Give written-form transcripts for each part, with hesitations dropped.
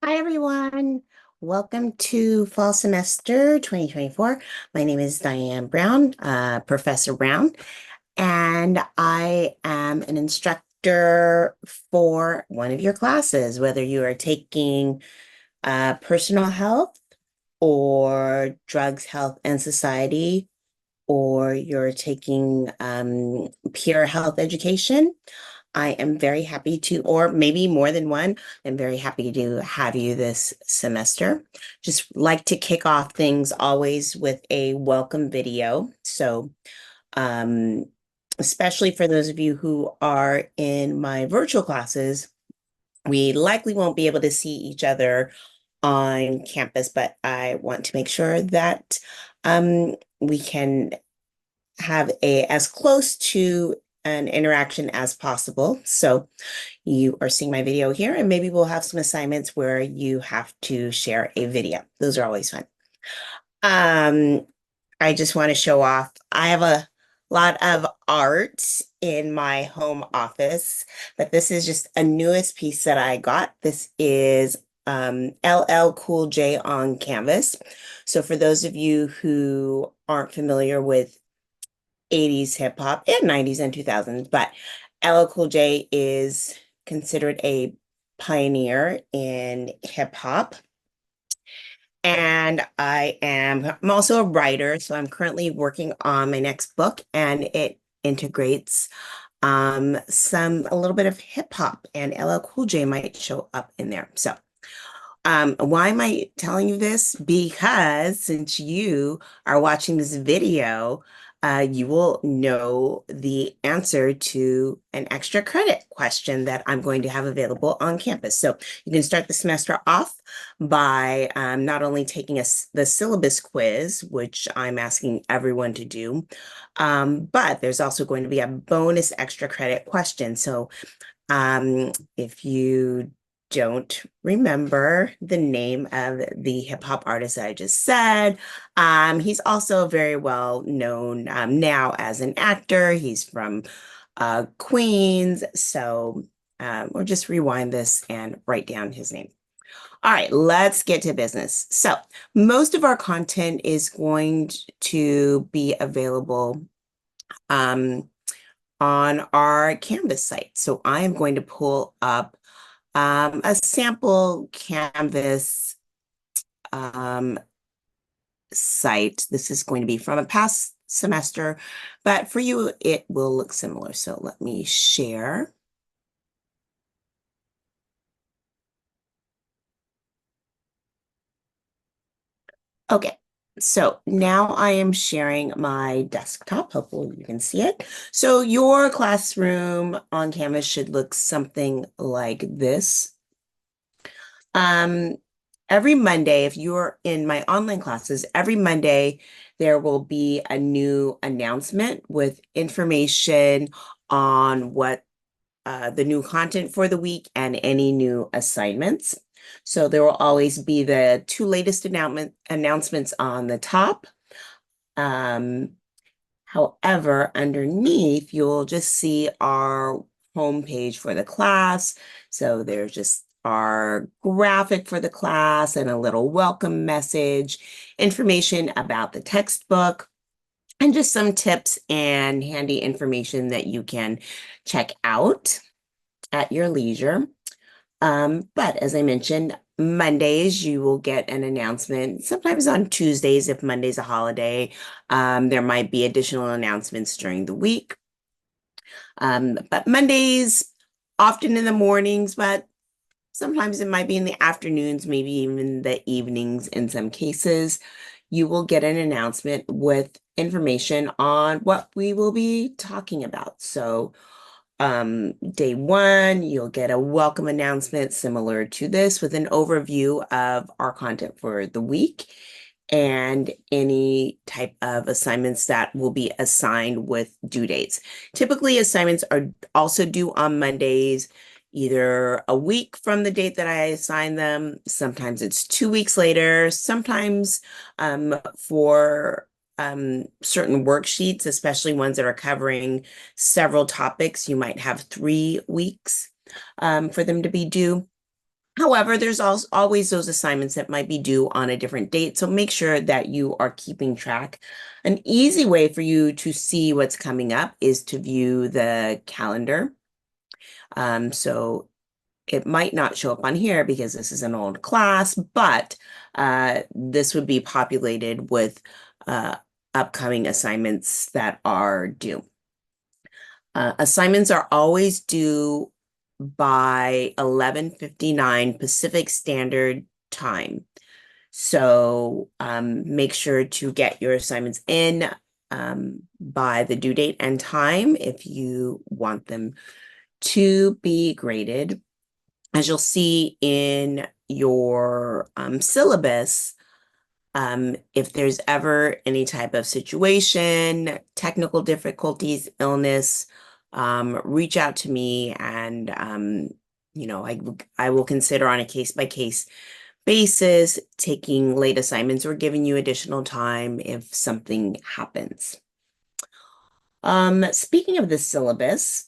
Hi, everyone. Welcome to fall semester 2024. My name is Diane Brown, Professor Brown, and I am an instructor for one of your classes, whether you are taking personal health or drugs, health, and society, or you're taking peer health education. I am very happy to, or maybe more than one, I'm very happy to have you this semester. Just like to kick off things always with a welcome video. So, um, especially for those of you who are in my virtual classes, we likely won't be able to see each other on campus, but I want to make sure that we can have a as close to an interaction as possible. So you are seeing my video here, and maybe we'll have some assignments where you have to share a video. Those are always fun. Um, I just want to show off. I have a lot of art in my home office, but this is just a newest piece that I got. This is LL Cool J on canvas. So for those of you who aren't familiar with 80s hip hop and 90s and 2000s, but LL Cool J is considered a pioneer in hip hop. And I'm also a writer, so I'm currently working on my next book, and it integrates a little bit of hip hop, and LL Cool J might show up in there. So why am I telling you this? Because since you are watching this video, you will know the answer to an extra credit question that I'm going to have available on campus. So you can start the semester off by not only taking the syllabus quiz, which I'm asking everyone to do, but there's also going to be a bonus extra credit question. So if you don't remember the name of the hip hop artist I just said, he's also very well known now as an actor. He's from Queens. So we'll just rewind this and write down his name. All right, let's get to business. So most of our content is going to be available um, on our Canvas site. So I am going to pull up a sample Canvas um, site. This is going to be from a past semester, but for you, it will look similar. So let me share. Okay, so now I am sharing my desktop. Hopefully you can see it. So your classroom on Canvas should look something like this. Um, every Monday, if you're in my online classes, every Monday there will be a new announcement with information on what the new content for the week and any new assignments. So there will always be the two latest announcements on the top. Um, However, underneath, you'll just see our homepage for the class. So there's just our graphic for the class and a little welcome message, information about the textbook, and just some tips and handy information that you can check out at your leisure. But as I mentioned, Mondays you will get an announcement. Sometimes on Tuesdays, if Monday's a holiday, there might be additional announcements during the week. But Mondays, often in the mornings, but sometimes it might be in the afternoons, maybe even the evenings in some cases. You will get an announcement with information on what we will be talking about. So day one, you'll get a welcome announcement similar to this with an overview of our content for the week and any type of assignments that will be assigned with due dates. Typically, assignments are also due on Mondays, either a week from the date that I assign them. Sometimes it's 2 weeks later. Sometimes for certain worksheets, especially ones that are covering several topics, you might have 3 weeks for them to be due. However, there's also always those assignments that might be due on a different date. So make sure that you are keeping track. An easy way for you to see what's coming up is to view the calendar. So it might not show up on here because this is an old class, but this would be populated with upcoming assignments that are due. Assignments are always due by 11:59 Pacific Standard Time. So make sure to get your assignments in by the due date and time if you want them to be graded. As you'll see in your syllabus, if there's ever any type of situation, technical difficulties, illness, reach out to me and I will consider on a case-by-case basis taking late assignments or giving you additional time if something happens. Speaking of the syllabus,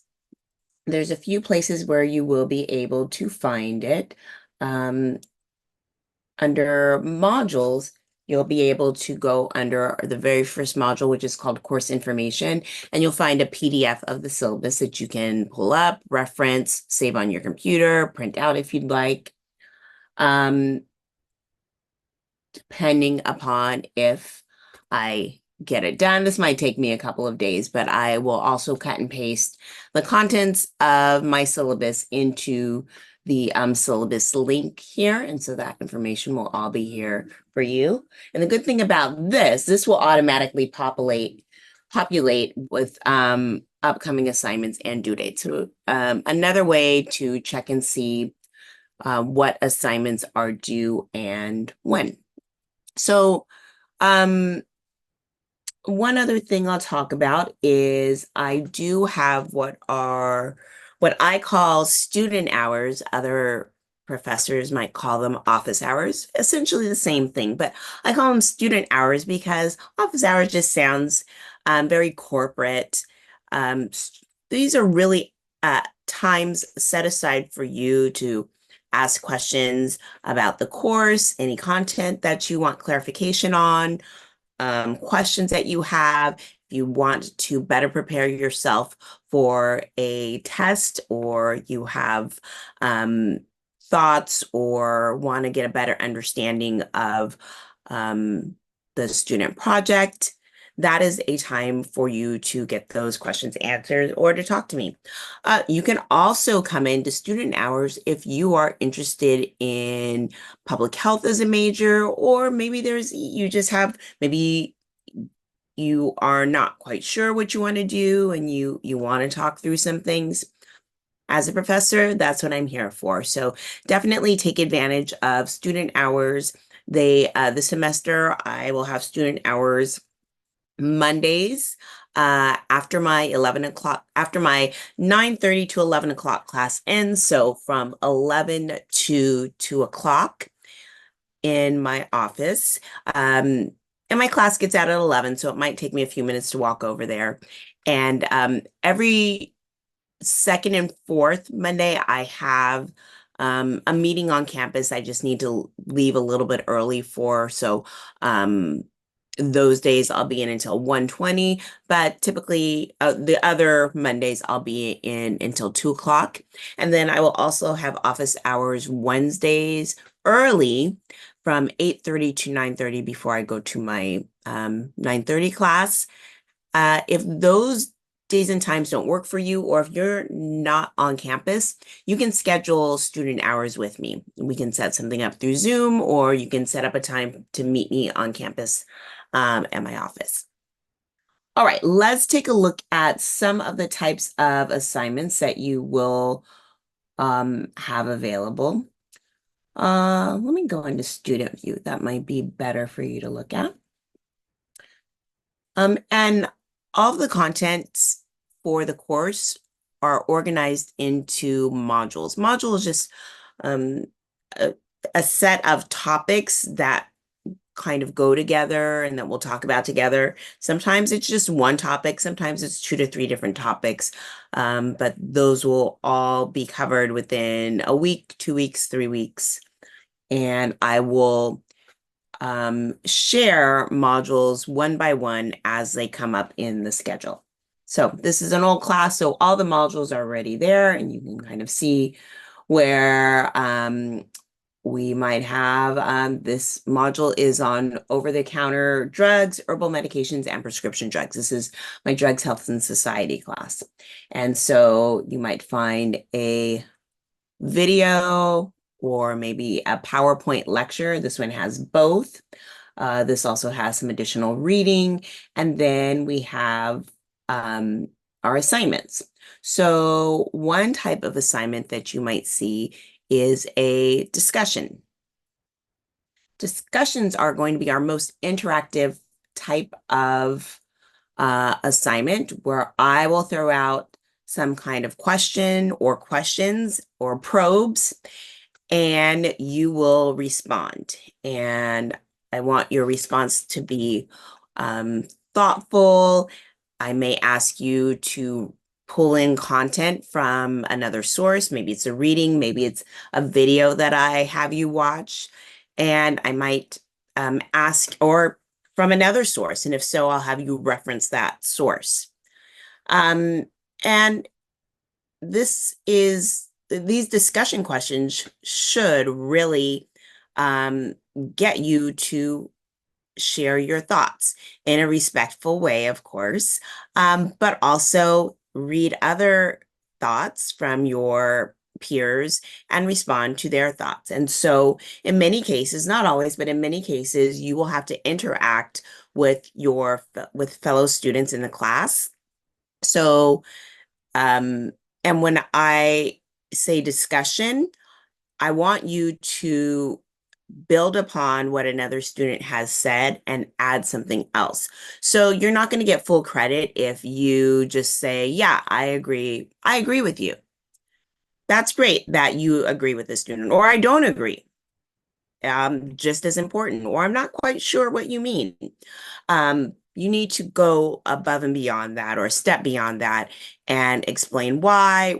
there's a few places where you will be able to find it. Under modules, you'll be able to go under the very first module, which is called course information, and you'll find a PDF of the syllabus that you can pull up, reference, save on your computer, print out if you'd like. Depending upon if I get it done, this might take me a couple of days, but I will also cut and paste the contents of my syllabus into the syllabus link here. And so that information will all be here for you. And the good thing about this will automatically populate with upcoming assignments and due dates. So another way to check and see what assignments are due and when. So one other thing I'll talk about is I do have what I call student hours. Other professors might call them office hours, essentially the same thing, but I call them student hours because office hours just sounds very corporate. These are really times set aside for you to ask questions about the course, any content that you want clarification on, questions that you have, if you want to better prepare yourself for a test, or you have thoughts or want to get a better understanding of the student project. That is a time for you to get those questions answered or to talk to me. You can also come into student hours if you are interested in public health as a major, or maybe maybe you are not quite sure what you want to do and you want to talk through some things. As a professor, that's what I'm here for. So definitely take advantage of student hours. This semester, I will have student hours Mondays after my 9:30 to 11 o'clock class ends. So from 11 to 2 o'clock in my office. And my class gets out at 11, so it might take me a few minutes to walk over there. And every second and fourth Monday, I have a meeting on campus. I just need to leave a little bit early for, so those days I'll be in until 1:20, but typically the other Mondays I'll be in until 2 o'clock. And then I will also have office hours Wednesdays early from 8:30 to 9:30 before I go to my 9:30 class. If those days and times don't work for you, or if you're not on campus, you can schedule student hours with me. We can set something up through Zoom, or you can set up a time to meet me on campus at my office. All right, let's take a look at some of the types of assignments that you will have available. Let me go into student view. That might be better for you to look at. And all of the content for the course are organized into modules. Module is just a set of topics that kind of go together and that we'll talk about together. Sometimes it's just one topic, sometimes it's 2 to 3 different topics, but those will all be covered within a week, 2 weeks, 3 weeks. And I will share modules one by one as they come up in the schedule. So this is an old class, so all the modules are already there, and you can kind of see where we might have this module is on over-the-counter drugs, herbal medications, and prescription drugs. This is my Drugs, Health, and Society class. And so you might find a video or maybe a PowerPoint lecture. This one has both. This also has some additional reading. And then we have our assignments. So one type of assignment that you might see is a discussion. Discussions are going to be our most interactive type of assignment where I will throw out some kind of question or questions or probes, and you will respond. And I want your response to be thoughtful. I may ask you to pull in content from another source. Maybe it's a reading, maybe it's a video that I have you watch. And I might ask, or from another source. And if so, I'll have you reference that source. And these discussion questions should really get you to share your thoughts in a respectful way, of course, but also read other thoughts from your peers and respond to their thoughts. And so in many cases, not always, but in many cases, you will have to interact with fellow students in the class. So, and when I say discussion, I want you to build upon what another student has said and add something else. So you're not going to get full credit if you just say, yeah, I agree. I agree with you. That's great that you agree with the student, or I don't agree. Just as important, or I'm not quite sure what you mean. You need to go above and beyond that, or a step beyond that, and explain why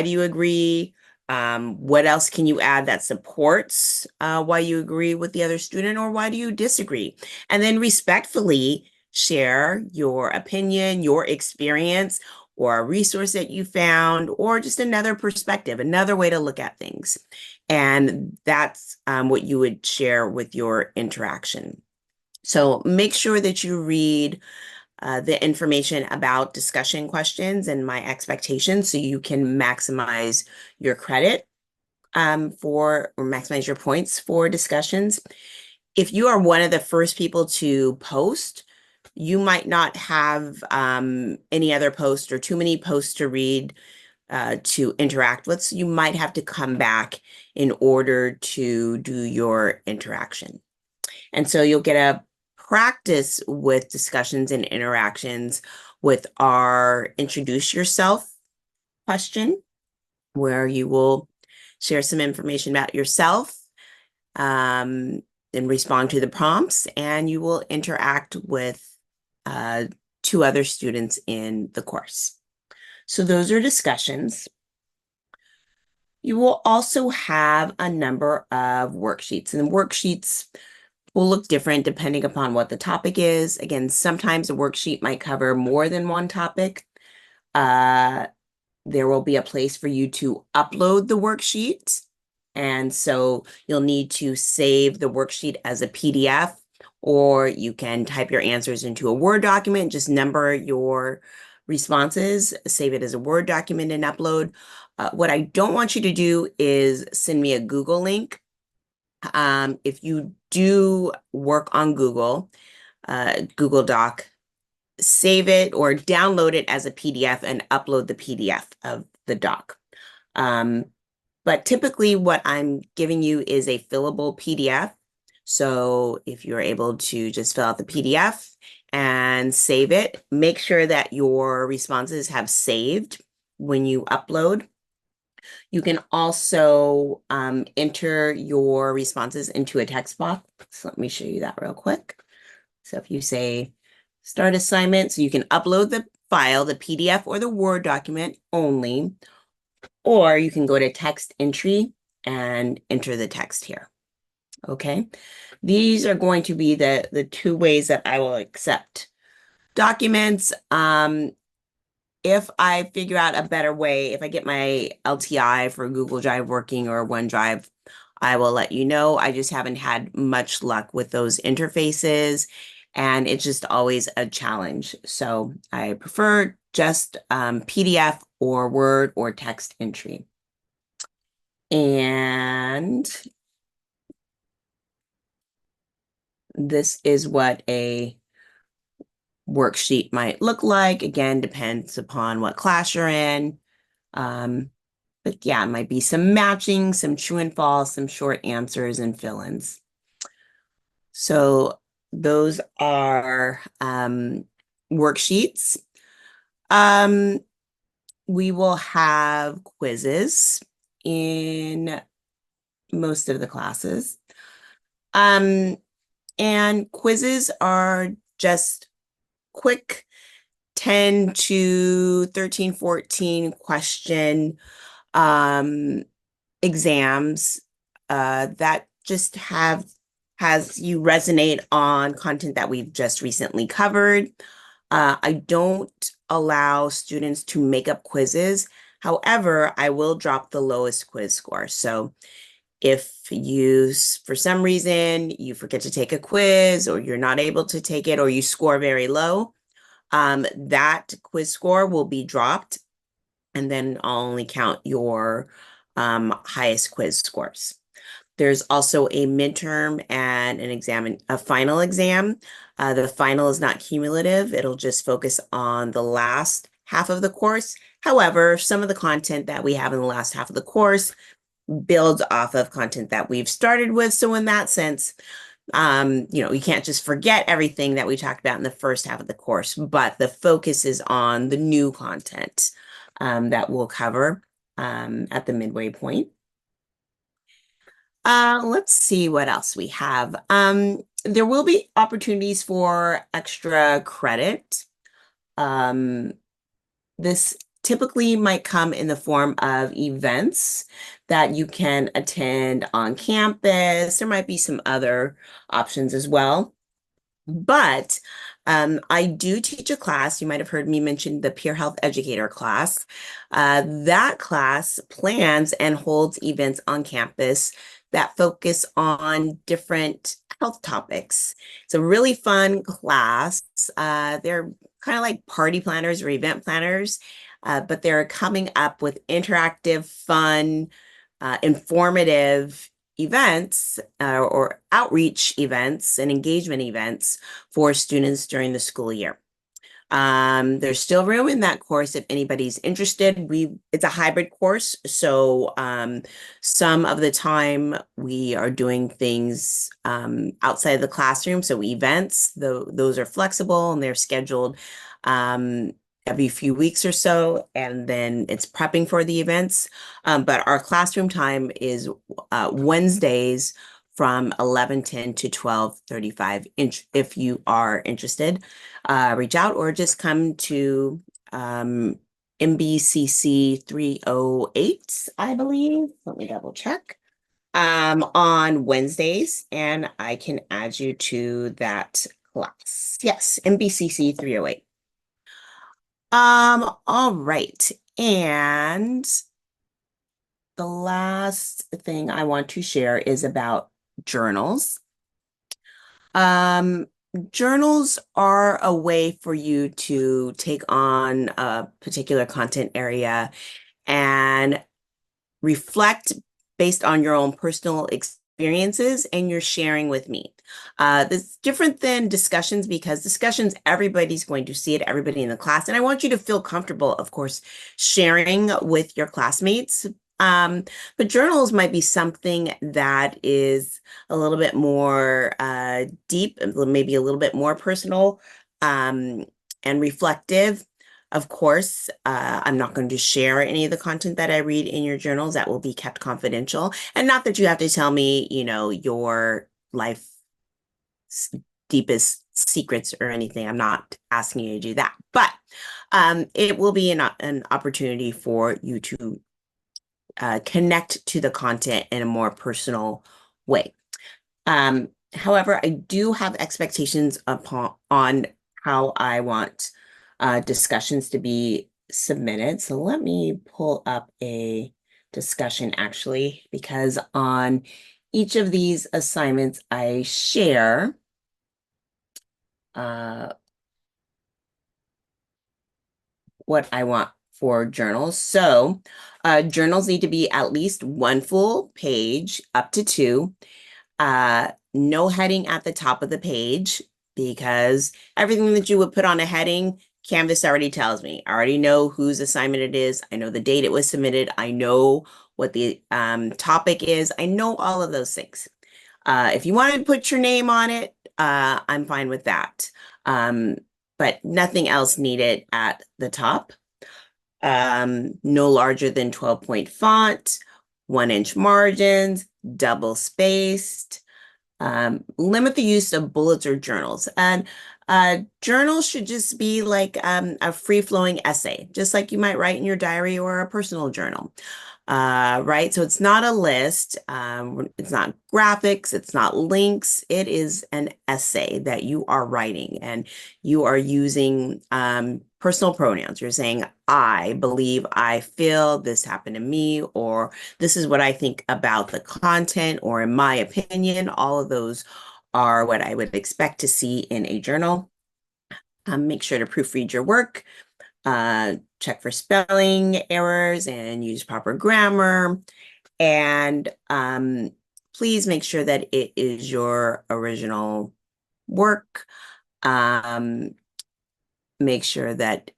do you agree? What else can you add that supports why you agree with the other student, or why do you disagree? And then respectfully share your opinion, your experience, or a resource that you found, or just another perspective, another way to look at things. And that's what you would share with your interaction. So make sure that you read the information about discussion questions and my expectations so you can maximize your credit or maximize your points for discussions. If you are one of the first people to post, you might not have any other posts or too many posts to read to interact with. So you might have to come back in order to do your interaction. And so you'll get a practice with discussions and interactions with our introduce yourself question, where you will share some information about yourself and respond to the prompts, and you will interact with 2 other students in the course. So those are discussions. You will also have a number of worksheets, and the worksheets will look different depending upon what the topic is. Again, sometimes a worksheet might cover more than one topic. There will be a place for you to upload the worksheet. And so you'll need to save the worksheet as a PDF, or you can type your answers into a Word document, just number your responses, save it as a Word document and upload. What I don't want you to do is send me a Google link. If you do work on Google Doc, save it or download it as a PDF and upload the PDF of the doc. But typically what I'm giving you is a fillable PDF. So if you're able to just fill out the PDF and save it, make sure that your responses have saved when you upload. You can also enter your responses into a text box. Let me show you that real quick. So if you say start assignment, so you can upload the file, the PDF or the Word document only, or you can go to text entry and enter the text here. Okay, these are going to be the two ways that I will accept documents. If I figure out a better way, if I get my LTI for Google Drive working or OneDrive, I will let you know. I just haven't had much luck with those interfaces, and it's just always a challenge. So I prefer just PDF or Word or text entry. And this is what a worksheet might look like. Again, depends upon what class you're in. But yeah, it might be some matching, some true and false, some short answers and fill-ins. So those are worksheets. We will have quizzes in most of the classes. And quizzes are just quick 10 to 13, 14 question exams that just has you resonate on content that we've just recently covered. I don't allow students to make up quizzes. However, I will drop the lowest quiz score. So if you, for some reason, you forget to take a quiz or you're not able to take it or you score very low, that quiz score will be dropped, and then I'll only count your highest quiz scores. There's also a midterm and a final exam. The final is not cumulative. It'll just focus on the last half of the course. However, some of the content that we have in the last half of the course builds off of content that we've started with. So in that sense, you can't just forget everything that we talked about in the first half of the course, but the focus is on the new content that we'll cover at the midway point. Let's see what else we have. There will be opportunities for extra credit. This typically might come in the form of events that you can attend on campus. There might be some other options as well. But I do teach a class. You might have heard me mention the Peer Health Educator class. That class plans and holds events on campus that focus on different health topics. It's a really fun class. They're kind of like party planners or event planners, but they're coming up with interactive, fun, informative events or outreach events and engagement events for students during the school year. There's still room in that course if anybody's interested. It's a hybrid course, so some of the time we are doing things outside of the classroom. So events, those are flexible and they're scheduled every few weeks or so, and then it's prepping for the events. But our classroom time is Wednesdays from 11:10 to 12:35. If you are interested, reach out or just come to MBCC 308, I believe. Let me double check. On Wednesdays, and I can add you to that class. Yes, MBCC 308. All right. And the last thing I want to share is about journals. Journals are a way for you to take on a particular content area and reflect based on your own personal experiences and you're sharing with me. This is different than discussions because discussions, everybody's going to see it, everybody in the class. And I want you to feel comfortable, of course, sharing with your classmates. But journals might be something that is a little bit more deep, maybe a little bit more personal and reflective. Of course, I'm not going to share any of the content that I read in your journals. That will be kept confidential. And not that you have to tell me, your life deepest secrets or anything. I'm not asking you to do that. But it will be an opportunity for you to connect to the content in a more personal way. However, I do have expectations on how I want discussions to be submitted. So let me pull up a discussion actually, because on each of these assignments, I share what I want for journals. So journals need to be at least one full page, up to two. No heading at the top of the page, because everything that you would put on a heading, Canvas already tells me. I already know whose assignment it is. I know the date it was submitted. I know what the topic is. I know all of those things. If you want to put your name on it, I'm fine with that. But nothing else needed at the top. No larger than 12-point font, 1-inch margins, double spaced. Limit the use of bullets or journals. And journals should just be like a free-flowing essay, just like you might write in your diary or a personal journal. Right? So it's not a list. It's not graphics. It's not links. It is an essay that you are writing, and you are using personal pronouns. You're saying, I believe, I feel, this happened to me, or this is what I think about the content, or in my opinion. All of those are what I would expect to see in a journal. Make sure to proofread your work. Check for spelling errors and use proper grammar. And please make sure that it is your original work. Make sure that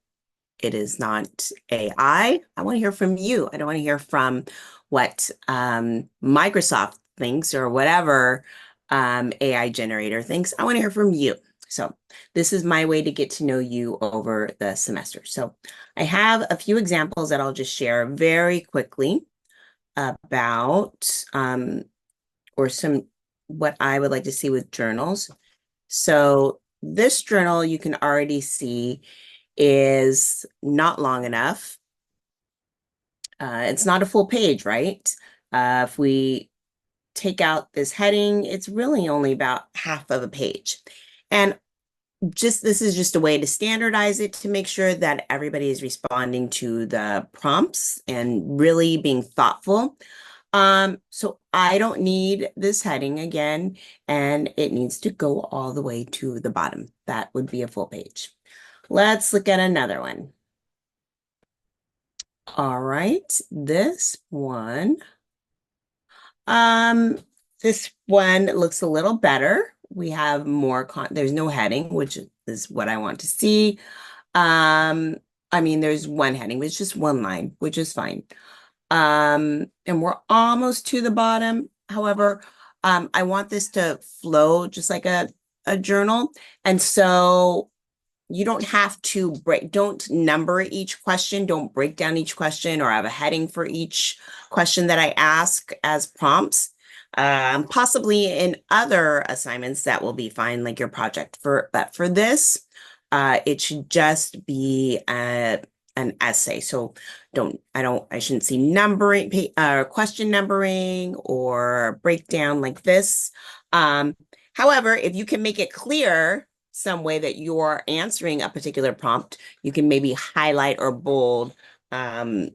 it is not AI. I want to hear from you. I don't want to hear from what Microsoft thinks or whatever AI generator thinks. I want to hear from you. So this is my way to get to know you over the semester. So I have a few examples that I'll just share very quickly about or some what I would like to see with journals. So this journal, you can already see, is not long enough. It's not a full page, right? If we take out this heading, it's really only about half of a page. And this is just a way to standardize it to make sure that everybody is responding to the prompts and really being thoughtful. So I don't need this heading again, and it needs to go all the way to the bottom. That would be a full page. Let's look at another one. All right, this one. This one looks a little better. We have more there's no heading, which is what I want to see. I mean, there's one heading, but it's just one line, which is fine. And we're almost to the bottom. However, I want this to flow just like a journal. And so you don't have to don't number each question, don't break down each question or have a heading for each question that I ask as prompts. Possibly in other assignments that will be fine, like your project. But for this, it should just be an essay. So I shouldn't see numbering, question numbering or breakdown like this. However, if you can make it clear some way that you're answering a particular prompt, you can maybe highlight or bold, a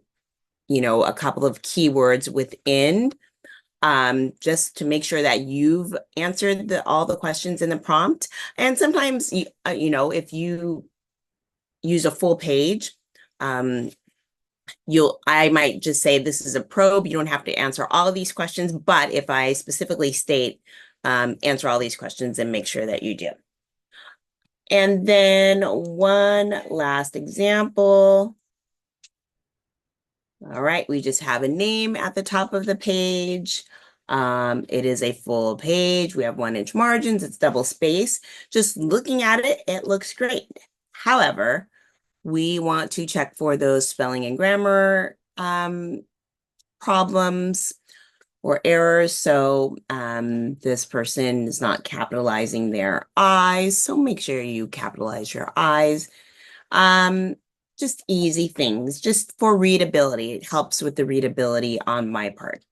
couple of keywords within, just to make sure that you've answered all the questions in the prompt. And sometimes, if you use a full page, I might just say this is a probe. You don't have to answer all of these questions, but if I specifically state, answer all these questions and make sure that you do. And then one last example. All right, we just have a name at the top of the page. It is a full page. We have 1-inch margins. It's double space. Just looking at it, it looks great. However, we want to check for those spelling and grammar problems or errors. So this person is not capitalizing their I's. So make sure you capitalize your I's. Um, just easy things, just for readability. It helps with the readability on my part.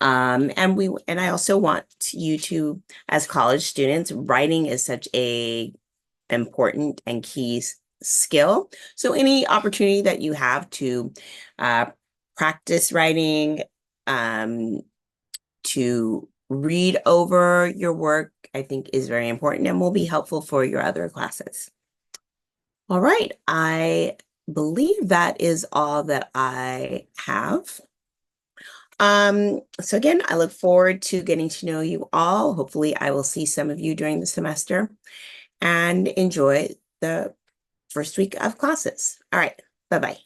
And I also want you to, as college students, writing is such a important and key skill. So any opportunity that you have to uh, practice writing, um, to read over your work, I think is very important and will be helpful for your other classes. All right, I believe that is all that I have. So again, I look forward to getting to know you all. Hopefully, I will see some of you during the semester and enjoy the first week of classes. All right, bye-bye.